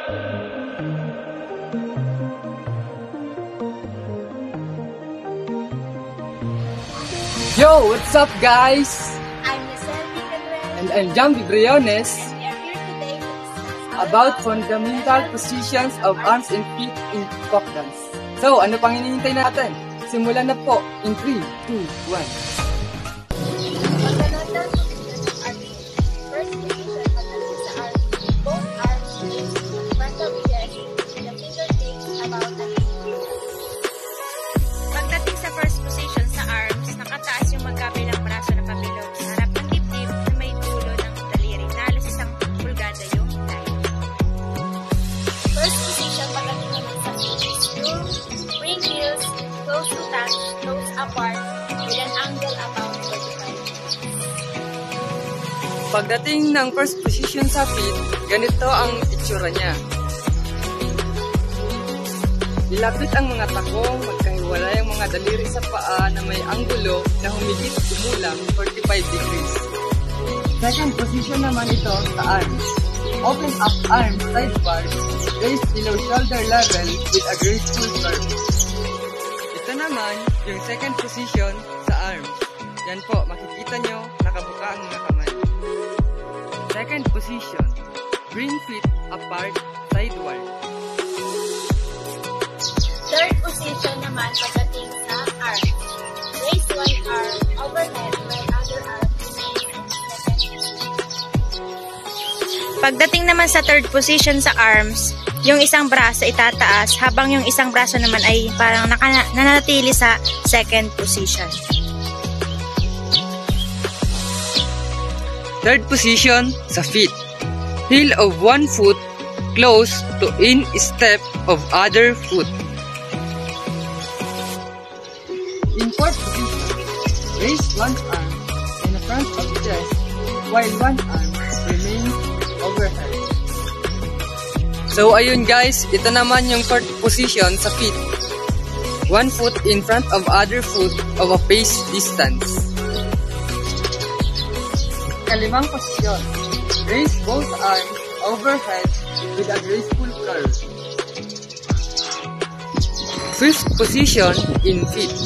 Yo, what's up guys? I'm Giselle Villanueva. And I'm Jambi Briones. And we are here today to discuss About fundamental positions of arms and feet in folk dance. So, ano pang hinihintay natin? Simulan na po in 3, 2, 1. fundamental positions are the first position pagdating sa arms, both arms raised in front of chest, and the fingertips about an inch. Pagdating sa first position sa arms, nakataas yung magkabilang braso na pabilog sa harap ng dibdib na may dulo ng daliri na halos isang pulgada yung tayo. First position pagdating naman sa feet is to bring heels close to touch, toes apart, with an angle about 45 degrees. Pagdating ng first position sa feet, ganito ang itsura niya. Ilapit ang mga takong, magkahiwalay ang mga daliri sa paa na may anggulo na humigit kumulang 45 degrees. Second position naman ito sa arms. Open up arms sideward, raise below shoulder level with a graceful curve. Ito naman yung second position sa arms. Yan po, makikita nyo, nakabuka ang mga kamay. Second position, bring feet apart sideward. Third position naman pagdating sa arms. Raise one arm overhead while other arm remains in second position. Pagdating naman sa third position sa arms, yung isang braso itataas habang yung isang braso naman ay parang nananatili sa second position. Third position sa feet. Heel of one foot close to instep of other foot. In fourth position, raise one arm in the front of chest while one arm remains overhead. So ayun guys, ito naman yung fourth position sa feet. One foot in front of other foot of a pace distance. Kalimang posisyon, raise both arms overhead with a graceful curve. Fifth position in feet.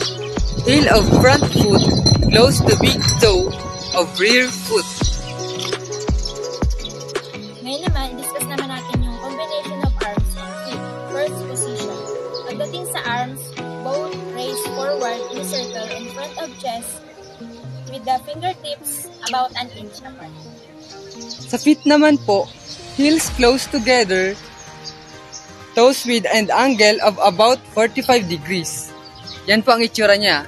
Heel of front foot close to big toe of rear foot. Ngayon naman, discuss naman natin yung combination of arms and feet. First position. Pagdating sa arms, both raise forward in a circle in front of chest with the fingertips about an inch apart. Sa feet naman po, heels close together, toes with an angle of about 45 degrees. Yan po ang itsura niya.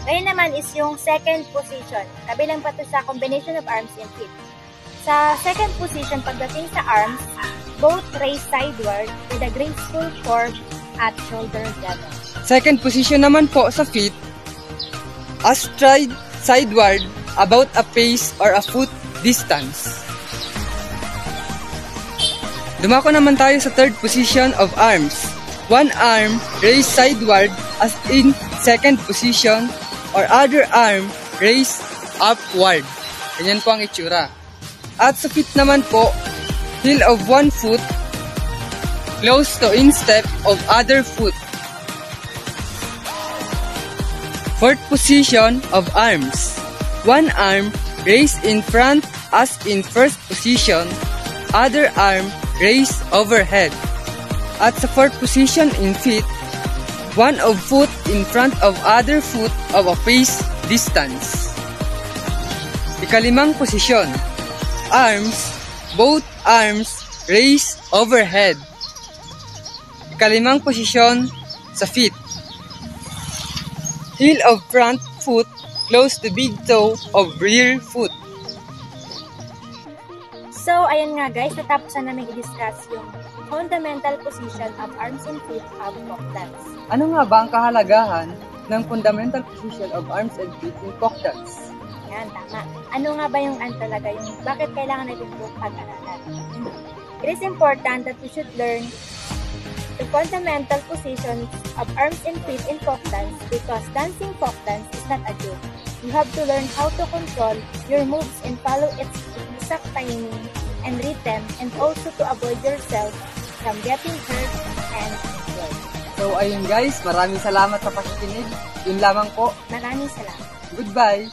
Ngayon naman is yung second position. Kabilang pa to sa combination of arms and feet. Sa second position, pagdating sa arms, both raise sideward with a graceful curve at shoulder level. Second position naman po sa feet, astride sideward about a pace or a foot distance. Dumako naman tayo sa third position of arms. One arm raised sideward as in second position or other arm raised upward. Ganyan po ang itsura. At sa feet naman po, heel of one foot close to instep of other foot. Fourth position of arms. One arm raised in front as in first position, other arm raised overhead. At sa fourth position in feet, one of foot in front of other foot of a pace distance. Ikalimang posisyon, arms, both arms raised overhead. Ikalimang posisyon sa feet, heel of front foot close to big toe of rear foot. So, ayun nga guys, natapos na namin i-discuss yung fundamental position of arms and feet of folk dance. Ano nga ba ang kahalagahan ng fundamental position of arms and feet in folk dance? Yan, tama. Ano nga ba yung talaga, yung bakit kailangan natin ito pag-aralan? It is important that we should learn the fundamental positions of arms and feet in folk dance because dancing folk dance is not a joke. You have to learn how to control your moves and follow its rules exact timing and rhythm, and also to avoid yourself from getting hurt and killed. So ayun guys, maraming salamat sa pakikinig. Yun lamang po. Maraming salamat. Goodbye!